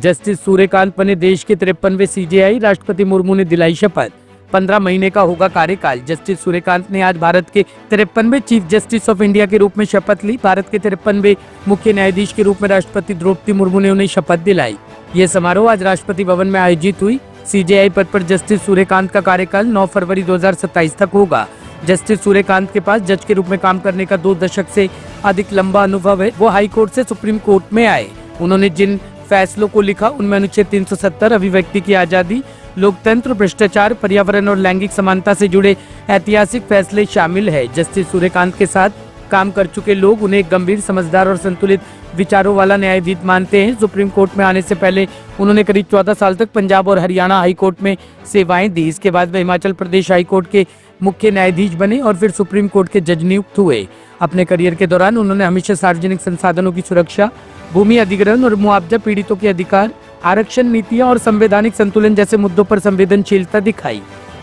Justice Suryakant बने देश के 53वें सीजेआई। राष्ट्रपति मुर्मू ने दिलाई शपथ। 15 महीने का होगा कार्यकाल। जस्टिस सूर्यकांत ने आज भारत के 53वें चीफ जस्टिस ऑफ इंडिया के रूप में शपथ ली। भारत के 53वें मुख्य न्यायाधीश के रूप में राष्ट्रपति द्रौपदी मुर्मू ने उन्हें शपथ दिलाई। ये समारोह आज राष्ट्रपति भवन में आयोजित हुई। सीजेआई पद पर जस्टिस सूर्यकांत का कार्यकाल 9 फरवरी 2027 तक होगा। जस्टिस सूर्यकांत के पास जज के रूप में काम करने का 2 दशक से अधिक लंबा अनुभव है। वो हाई कोर्ट से सुप्रीम कोर्ट में आए। उन्होंने जिन फैसलों को लिखा उनमें अनुच्छेद 370 अभिव्यक्ति की आजादी, लोकतंत्र, भ्रष्टाचार, पर्यावरण और लैंगिक समानता से जुड़े ऐतिहासिक फैसले शामिल है। जस्टिस सूर्यकांत के साथ काम कर चुके लोग उन्हें एक गंभीर, समझदार और संतुलित विचारों वाला न्यायाधीश मानते हैं। सुप्रीम कोर्ट में आने से पहले उन्होंने करीब 14 साल तक पंजाब और हरियाणा हाई कोर्ट में सेवाएं दी। इसके बाद वे हिमाचल प्रदेश हाई कोर्ट के मुख्य न्यायाधीश बने और फिर सुप्रीम कोर्ट के जज नियुक्त हुए। अपने करियर के दौरान उन्होंने हमेशा सार्वजनिक संसाधनों की सुरक्षा, भूमि अधिग्रहण और मुआवजा, पीड़ितों के अधिकार, आरक्षण नीतियां और संवैधानिक संतुलन जैसे मुद्दों पर संवेदनशीलता दिखाई।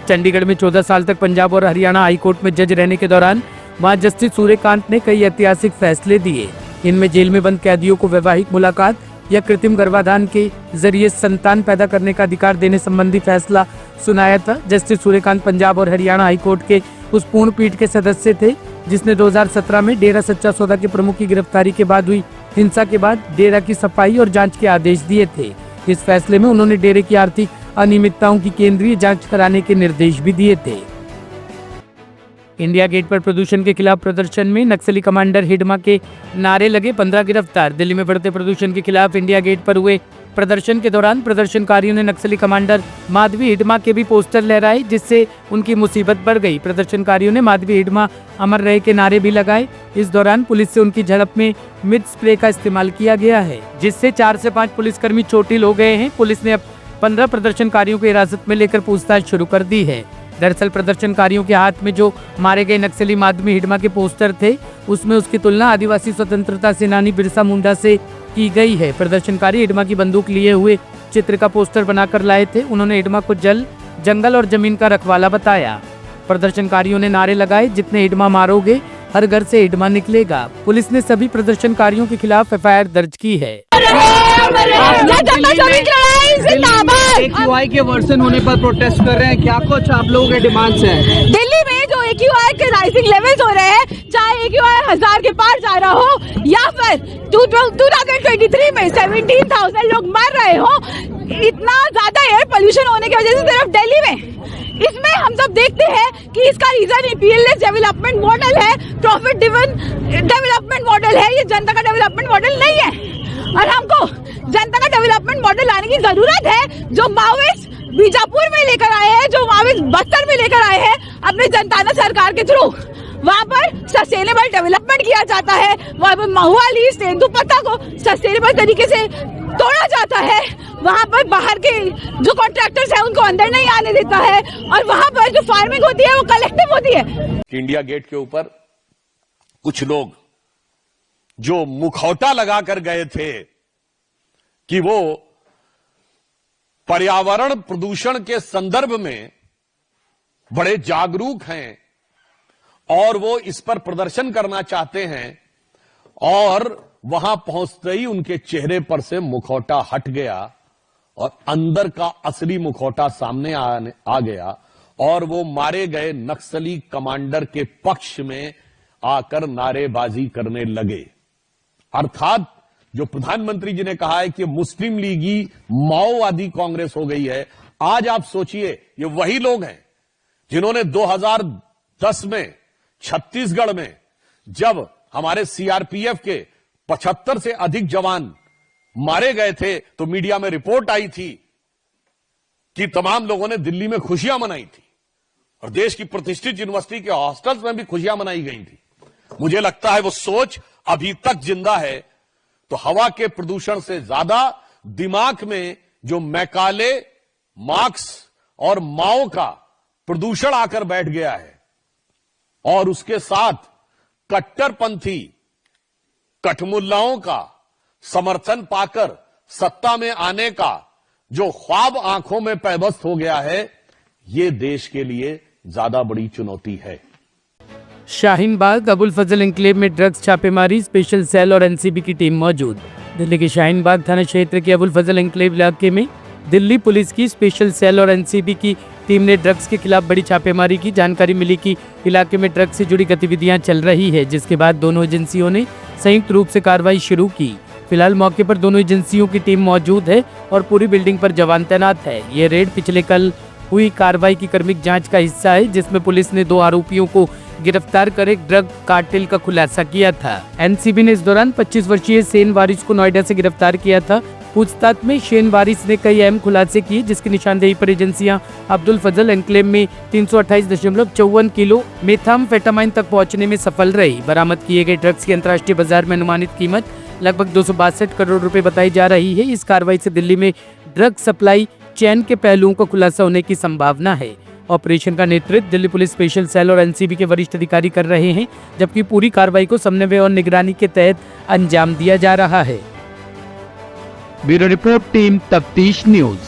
चंडीगढ़ में 14 साल तक पंजाब और हरियाणा हाई कोर्ट में जज रहने के दौरान वहां जस्टिस सूर्यकांत ने कई ऐतिहासिक फैसले दिए। इनमें जेल में बंद कैदियों को वैवाहिक मुलाकात या कृत्रिम गर्भाधान के जरिए संतान पैदा करने का अधिकार देने संबंधी फैसला सुनाया था। जस्टिस सूर्यकांत पंजाब और हरियाणा हाई कोर्ट के उस पूर्ण पीठ के सदस्य थे जिसने 2017 में डेरा सच्चा सौदा के प्रमुख की गिरफ्तारी के बाद हुई हिंसा के बाद डेरा की सफाई और जांच के आदेश दिए थे। इस फैसले में उन्होंने डेरे की आर्थिक अनियमितताओं की केंद्रीय जांच कराने के निर्देश भी दिए थे। इंडिया गेट पर प्रदूषण के खिलाफ प्रदर्शन में नक्सली कमांडर हिडमा के नारे लगे, 15 गिरफ्तार। दिल्ली में बढ़ते प्रदूषण के खिलाफ इंडिया गेट पर हुए प्रदर्शन के दौरान प्रदर्शनकारियों ने नक्सली कमांडर माधवी हिडमा के भी पोस्टर लहराए, जिससे उनकी मुसीबत बढ़ गई। प्रदर्शनकारियों ने माधवी हिडमा अमर रहे के नारे भी लगाए। इस दौरान पुलिस से उनकी झड़प में मिर्च स्प्रे का इस्तेमाल किया गया है, जिससे 4 से 5 पुलिसकर्मी चोटिल हो गए हैं। पुलिस ने अब 15 प्रदर्शनकारियों को हिरासत में लेकर पूछताछ शुरू कर दी है। दरअसल प्रदर्शनकारियों के हाथ में जो मारे गए नक्सली माधवी हिडमा के पोस्टर थे, उसमें उसकी तुलना आदिवासी स्वतंत्रता सेनानी बिरसा मुंडा से की गई है। प्रदर्शनकारी हिडमा की बंदूक लिए हुए चित्र का पोस्टर बनाकर लाए थे। उन्होंने हिडमा को जल, जंगल और जमीन का रखवाला बताया। प्रदर्शनकारियों ने नारे लगाए, जितने हिडमा मारोगे हर घर से हिडमा निकलेगा। पुलिस ने सभी प्रदर्शनकारियों के खिलाफ एफआईआर दर्ज की है। AQI के वर्जन होने पर प्रोटेस्ट कर रहे हैं, क्या कुछ आप लोगों के डिमांड्स हैं? दिल्ली में जो AQI के राइजिंग लेवल्स हो रहे हैं, चाहे AQI 1000 के पार जा रहा हो या फिर 2023 में 17,000 लोग मर रहे हो, इतना ज्यादा एयर पोल्यूशन होने की वजह से सिर्फ दिल्ली में, इसमें हम सब देखते हैं कि इसका रीजन imperialist डेवलपमेंट मॉडल है, प्रॉफिट ड्रिवन डेवलपमेंट मॉडल है। ये जनता का डेवलपमेंट मॉडल नहीं है और हमको जनता का डेवलपमेंट मॉडल लाने की जरूरत है। जो माओइस्ट बीजापुर में लेकर आए हैं, जो माओइस्ट बस्तर में लेकर आए हैं अपने जनता सरकार के थ्रू, वहाँ पर सस्टेनेबल डेवलपमेंट किया जाता है। वहाँ पर महुआली, तेंदुपत्ता को सस्टेनेबल तरीके से तोड़ा जाता है। वहाँ पर बाहर के जो कॉन्ट्रैक्टर्स हैं उनको अंदर नहीं आने देता है और वहाँ पर जो फार्मिंग होती है वो कलेक्टिव होती है। इंडिया गेट के ऊपर कुछ लोग जो मुखौटा लगाकर गए थे कि वो पर्यावरण प्रदूषण के संदर्भ में बड़े जागरूक हैं और वो इस पर प्रदर्शन करना चाहते हैं, और वहां पहुंचते ही उनके चेहरे पर से मुखौटा हट गया और अंदर का असली मुखौटा सामने आ गया और वो मारे गए नक्सली कमांडर के पक्ष में आकर नारेबाजी करने लगे। अर्थात जो प्रधानमंत्री जी ने कहा है कि मुस्लिम लीगी माओवादी कांग्रेस हो गई है, आज आप सोचिए ये वही लोग हैं जिन्होंने 2010 में छत्तीसगढ़ में जब हमारे सीआरपीएफ के 75 से अधिक जवान मारे गए थे तो मीडिया में रिपोर्ट आई थी कि तमाम लोगों ने दिल्ली में खुशियां मनाई थी और देश की प्रतिष्ठित यूनिवर्सिटी के हॉस्टल्स में भी खुशियां मनाई गई थी। मुझे लगता है वो सोच अभी तक जिंदा है। तो हवा के प्रदूषण से ज्यादा दिमाग में जो मैकाले, मार्क्स और माओ का प्रदूषण आकर बैठ गया है और उसके साथ कट्टरपंथी कठमुल्लाओं का समर्थन पाकर सत्ता में आने का जो ख्वाब आंखों में पैबस्त हो गया है, ये देश के लिए ज्यादा बड़ी चुनौती है। शाहीन बाग अबुल फजल एन्क्लेव में ड्रग्स छापेमारी, स्पेशल सेल और एनसीबी की टीम मौजूद। दिल्ली के शाहीन बाग थाना क्षेत्र के अबुल फजल एन्क्लेव इलाके में दिल्ली पुलिस की स्पेशल सेल और एनसीबी की टीम ने ड्रग्स के खिलाफ बड़ी छापेमारी की। जानकारी मिली कि इलाके में ड्रग्स से जुड़ी गतिविधियां चल रही है, जिसके बाद दोनों एजेंसियों ने संयुक्त रूप से कार्रवाई शुरू की। फिलहाल मौके पर दोनों एजेंसियों की टीम मौजूद है और पूरी बिल्डिंग पर जवान तैनात है। ये रेड पिछले कल हुई कार्रवाई की क्रमिक जांच का हिस्सा है, जिसमें पुलिस ने 2 आरोपियों को गिरफ्तार कर एक ड्रग कार्टेल का खुलासा किया था। एनसीबी ने इस दौरान 25 वर्षीय शेन वारिस को नोएडा से गिरफ्तार किया था। पूछताछ में शेन वारिस ने कई अहम खुलासे किए, जिसकी निशानदेही पर एजेंसियां अब्दुल फजल एन्क्लेव में 328.54 किलो मेथाम्फेटामाइन तक पहुंचने में सफल रही। बरामद किए गए ड्रग्स की अंतर्राष्ट्रीय बाजार में अनुमानित कीमत लगभग 262 करोड़ रुपए बताई जा रही है। इस कार्रवाई से दिल्ली में ड्रग सप्लाई चैन के पहलुओं का खुलासा होने की संभावना है। ऑपरेशन का नेतृत्व दिल्ली पुलिस स्पेशल सेल और एनसीबी के वरिष्ठ अधिकारी कर रहे हैं, जबकि पूरी कार्रवाई को समन्वय और निगरानी के तहत अंजाम दिया जा रहा है। ब्यूरो रिपोर्ट, टीम तफ्तीश न्यूज।